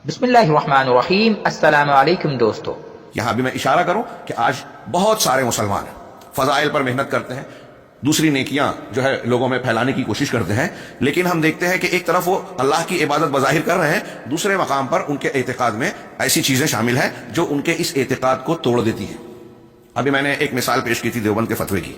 بسم اللہ الرحمن الرحیم۔ السلام علیکم دوستو۔ یہاں بھی میں اشارہ کروں کہ آج بہت سارے مسلمان فضائل پر محنت کرتے ہیں، دوسری نیکیاں جو ہے لوگوں میں پھیلانے کی کوشش کرتے ہیں، لیکن ہم دیکھتے ہیں کہ ایک طرف وہ اللہ کی عبادت بظاہر کر رہے ہیں، دوسرے مقام پر ان کے اعتقاد میں ایسی چیزیں شامل ہیں جو ان کے اس اعتقاد کو توڑ دیتی ہیں۔ ابھی میں نے ایک مثال پیش کی تھی دیوبند کے فتوے کی۔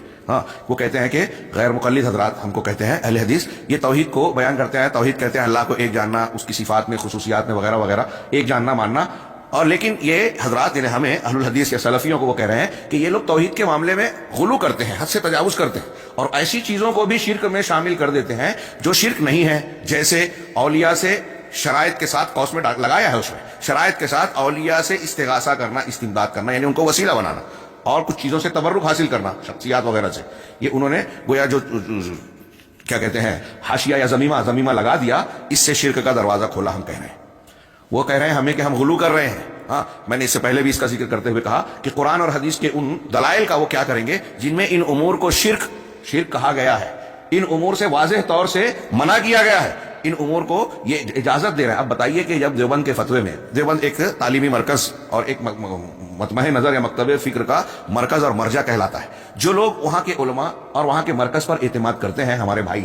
وہ کہتے ہیں کہ غیر مقلد حضرات ہم کو کہتے ہیں اہل حدیث، یہ توحید کو بیان کرتے ہیں، توحید کہتے ہیں اللہ کو ایک جاننا، اس کی صفات میں خصوصیات میں وغیرہ وغیرہ ایک جاننا ماننا، اور لیکن یہ حضرات یعنی ہمیں اہل الحدیث یا سلفیوں کو وہ کہہ رہے ہیں کہ یہ لوگ توحید کے معاملے میں غلو کرتے ہیں، حد سے تجاوز کرتے ہیں، اور ایسی چیزوں کو بھی شرک میں شامل کر دیتے ہیں جو شرک نہیں ہے، جیسے اولیاء سے شرائط کے ساتھ قوس میں لگایا ہے، اس میں شرائط کے ساتھ اولیاء سے استغاثہ کرنا، استمداد کرنا، یعنی ان کو وسیلہ بنانا، اور کچھ چیزوں سے تبرک حاصل کرنا، شخصیات وغیرہ سے۔ یہ انہوں نے گویا جو کیا کہتے ہیں حاشیہ یا زمیمہ لگا دیا، اس سے شرک کا دروازہ کھولا، ہم کہہ رہے ہیں۔ وہ کہہ رہے ہیں ہمیں کہ ہم غلو کر رہے ہیں۔ میں نے اس سے پہلے بھی اس کا ذکر کرتے ہوئے کہا کہ قرآن اور حدیث کے ان دلائل کا وہ کیا کریں گے جن میں ان امور کو شرک کہا گیا ہے، ان امور سے واضح طور سے منع کیا گیا ہے، ان امور کو یہ اجازت دے رہے ہیں۔ اب بتائیے کہ جب دیوبند کے فتوے میں، دیوبند ایک تعلیمی مرکز اور ایک مطمع نظر یا مکتب فکر کا مرکز اور مرجع کہلاتا ہے، جو لوگ وہاں کے علماء اور وہاں کے مرکز پر اعتماد کرتے ہیں، ہمارے بھائی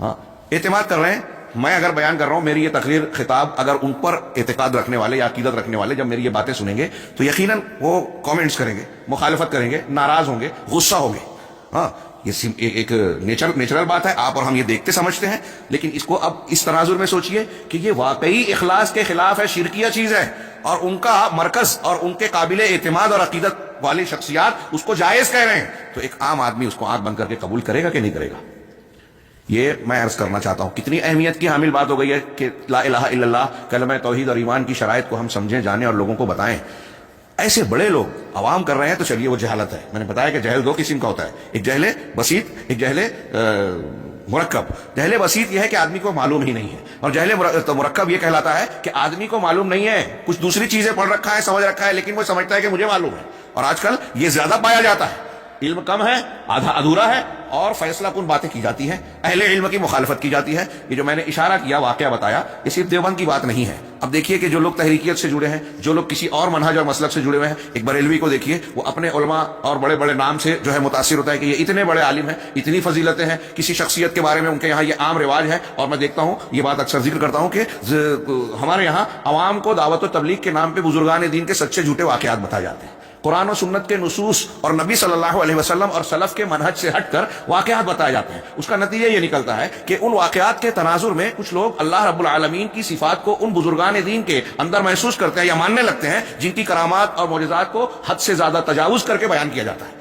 اعتماد کر رہے ہیں۔ میں اگر بیان کر رہا ہوں، میری یہ تقریر خطاب اگر ان پر اعتقاد رکھنے والے یا عقیدت رکھنے والے جب میری یہ باتیں سنیں گے تو یقیناً وہ کامنٹس کریں گے، مخالفت کریں گے، ناراض ہوں گے، غصہ ہوں گے۔ یہ ایک نیچرل بات ہے، آپ اور ہم یہ دیکھتے سمجھتے ہیں، لیکن اس کو اب اس تناظر میں سوچئے کہ یہ واقعی اخلاص کے خلاف ہے، شرکیہ چیز ہے، اور ان کا مرکز اور ان کے قابل اعتماد اور عقیدت والی شخصیات اس کو جائز کہہ رہے ہیں، تو ایک عام آدمی اس کو آنکھ بند کر کے قبول کرے گا کہ نہیں کرے گا؟ یہ میں عرض کرنا چاہتا ہوں کتنی اہمیت کی حامل بات ہو گئی ہے کہ لا الہ الا اللہ کلمہ توحید اور ایمان کی شرائط کو ہم سمجھیں، جانیں اور لوگوں کو بتائیں۔ ایسے بڑے لوگ عوام کر رہے ہیں تو چلیے وہ جہالت ہے۔ میں نے بتایا کہ جہل دو قسم کا ہوتا ہے، ایک جہل بسیط، ایک جہل مرکب۔ جہل بسیط یہ ہے کہ آدمی کو معلوم ہی نہیں ہے، اور جہل مرکب یہ کہلاتا ہے کہ آدمی کو معلوم نہیں ہے، کچھ دوسری چیزیں پڑھ رکھا ہے، سمجھ رکھا ہے، لیکن وہ سمجھتا ہے کہ مجھے معلوم ہے۔ اور آج کل یہ زیادہ پایا جاتا ہے، علم کم ہے، آدھا ادھورا ہے، اور فیصلہ کن باتیں کی جاتی ہیں، اہل علم کی مخالفت کی جاتی ہے۔ یہ جو میں نے اشارہ کیا، واقعہ بتایا، یہ صرف دیوبند کی بات نہیں ہے۔ اب دیکھیے کہ جو لوگ تحریکیت سے جڑے ہیں، جو لوگ کسی اور منہج اور مسلک سے جڑے ہوئے ہیں، ایک بریلوی کو دیکھیے، وہ اپنے علماء اور بڑے بڑے نام سے جو ہے متاثر ہوتا ہے کہ یہ اتنے بڑے عالم ہیں، اتنی فضیلتیں ہیں، کسی شخصیت کے بارے میں ان کے یہاں یہ عام رواج ہے۔ اور میں دیکھتا ہوں، یہ بات اکثر ذکر کرتا ہوں کہ ہمارے یہاں عوام کو دعوت و تبلیغ کے نام پہ بزرگان دین کے سچے جھوٹے واقعات بتائے جاتے ہیں، قرآن و سنت کے نصوص اور نبی صلی اللہ علیہ وسلم اور سلف کے منہج سے ہٹ کر واقعات بتائے جاتے ہیں۔ اس کا نتیجہ یہ نکلتا ہے کہ ان واقعات کے تناظر میں کچھ لوگ اللہ رب العالمین کی صفات کو ان بزرگان دین کے اندر محسوس کرتے ہیں یا ماننے لگتے ہیں جن کی کرامات اور معجزات کو حد سے زیادہ تجاوز کر کے بیان کیا جاتا ہے۔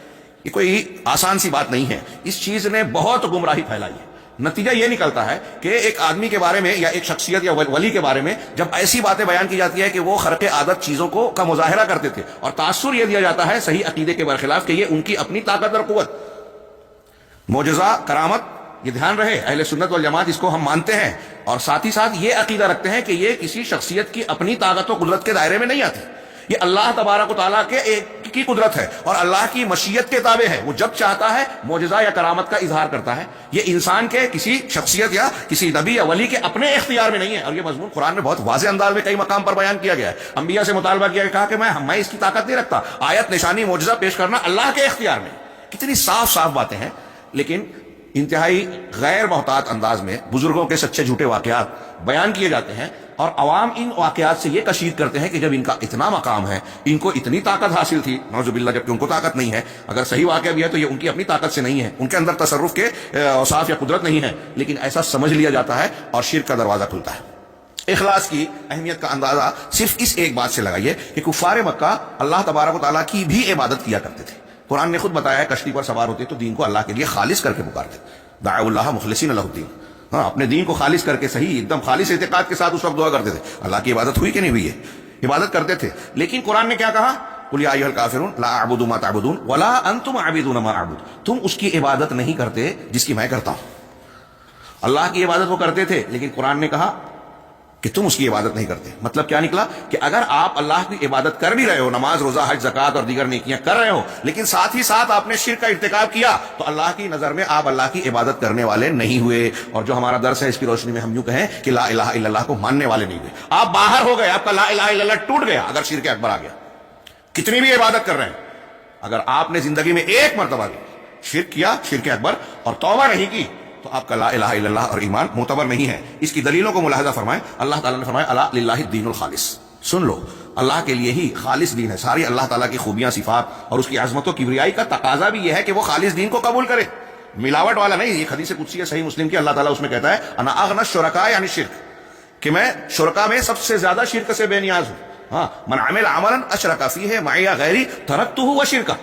یہ کوئی آسان سی بات نہیں ہے، اس چیز نے بہت گمراہی پھیلائی ہے۔ نتیجہ یہ نکلتا ہے کہ ایک آدمی کے بارے میں یا ایک شخصیت یا ولی کے بارے میں جب ایسی باتیں بیان کی جاتی ہے کہ وہ خرق عادت چیزوں کا مظاہرہ کرتے تھے، اور تاثر یہ دیا جاتا ہے صحیح عقیدے کے برخلاف کہ یہ ان کی اپنی طاقت اور قوت، معجزہ، کرامت، یہ دھیان رہے اہل سنت والجماعت اس کو ہم مانتے ہیں، اور ساتھ ہی ساتھ یہ عقیدہ رکھتے ہیں کہ یہ کسی شخصیت کی اپنی طاقت و قدرت کے دائرے میں نہیں آتی، یہ اللہ تبارک و تعالیٰ کے ایک کی قدرت ہے اور اللہ کی مشیت کے تابع ہے۔ وہ جب چاہتا ہے معجزہ یا کرامت کا اظہار کرتا ہے، یہ انسان کے کسی شخصیت یا کسی نبی یا ولی کے اپنے اختیار میں نہیں ہے۔ اور یہ مضمون قرآن میں بہت واضح انداز میں کئی مقام پر بیان کیا گیا ہے۔ انبیاء سے مطالبہ کیا، کہا کہ میں اس کی طاقت نہیں رکھتا، آیت نشانی معجزہ پیش کرنا اللہ کے اختیار میں۔ کتنی صاف باتیں ہیں، لیکن انتہائی غیر محتاط انداز میں بزرگوں کے سچے جھوٹے واقعات بیان کیے جاتے ہیں، اور عوام ان واقعات سے یہ کشید کرتے ہیں کہ جب ان کا اتنا مقام ہے، ان کو اتنی طاقت حاصل تھی، نعوذ باللہ جبکہ ان کو طاقت نہیں ہے، اگر صحیح واقعہ بھی ہے تو یہ ان کی اپنی طاقت سے نہیں ہے، ان کے اندر تصرف کے اوصاف یا قدرت نہیں ہے، لیکن ایسا سمجھ لیا جاتا ہے اور شرک کا دروازہ کھلتا ہے۔ اخلاص کی اہمیت کا اندازہ صرف اس ایک بات سے لگائیے کہ کفار مکہ اللہ تبارک و تعالیٰ کی بھی عبادت کیا کرتے تھے۔ قرآن نے خود بتایا ہے، کشتی پر سوار ہوتے تو دین کو اللہ کے لیے خالص کر کے پکارتے، دعوا اللہ مخلصین لہ الدین، اپنے دین کو خالص کر کے صحیح ایک دم خالص اعتقاد کے ساتھ اس وقت دعا کرتے تھے۔ اللہ کی عبادت ہوئی کہ نہیں ہوئی ہے؟ عبادت کرتے تھے، لیکن قرآن نے کیا کہا؟ قل یا ایھا الکافرون لا اعبد ما تعبدون ولا انتم عابدون ما اعبد، تم اس کی عبادت نہیں کرتے جس کی میں کرتا ہوں۔ اللہ کی عبادت وہ کرتے تھے، لیکن قرآن نے کہا کہ تم اس کی عبادت نہیں کرتے. مطلب کیا نکلا کہ اگر آپ اللہ کی عبادت کر بھی رہے ہو, نماز روزہ حج زکوٰۃ اور دیگر نیکیاں کر رہے ہو, لیکن ساتھ ہی ساتھ آپ نے شرک کا ارتکاب کیا, تو اللہ کی نظر میں آپ اللہ کی عبادت کرنے والے نہیں ہوئے. اور جو ہمارا درس ہے اس کی روشنی میں ہم یوں کہیں کہ لا الہ الا اللہ کو ماننے والے نہیں ہوئے. آپ باہر ہو گئے, آپ کا لا الہ الا اللہ ٹوٹ گیا اگر شرک اکبر آ گیا. کتنی بھی عبادت کر رہے ہیں, اگر آپ نے زندگی میں ایک مرتبہ بھی شرک کیا, شرک اکبر, اور توبہ نہیں کی, تو آپ کا لا الہ الا اللہ اور ایمان معتبر نہیں ہے. اس کی دلیلوں کو ملاحظہ فرمائیں. اللہ تعالیٰ نے فرمایا الا للہ الدین الخالص. سن لو, اللہ کے لیے ہی خالص دین ہے. ساری اللہ تعالیٰ کی خوبیاں, صفات اور اس کی عظمت و کبریائی کا تقاضا بھی یہ ہے کہ وہ خالص دین کو قبول کرے, ملاوٹ والا نہیں. یہ حدیث قدسی ہے صحیح مسلم کی, اللہ تعالیٰ اس میں کہتا ہے انا اغنى الشرکاء یعنی شرک, کہ میں شرکا میں سب سے زیادہ شرک سے بے نیاز ہوں. ہاں, من عمل عملا اشرک فیہ معی غیری ترکتہ وشرکہ,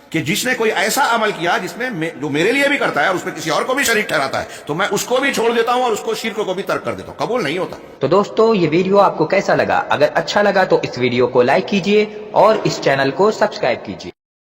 کہ جس نے کوئی ایسا عمل کیا جس میں جو میرے لیے بھی کرتا ہے اور اس میں کسی اور کو بھی شریک ٹھہراتا ہے, تو میں اس کو بھی چھوڑ دیتا ہوں اور اس کو شرک کو بھی ترک کر دیتا ہوں. قبول نہیں ہوتا. تو دوستو یہ ویڈیو آپ کو کیسا لگا؟ اگر اچھا لگا تو اس ویڈیو کو لائک کیجئے اور اس چینل کو سبسکرائب کیجئے.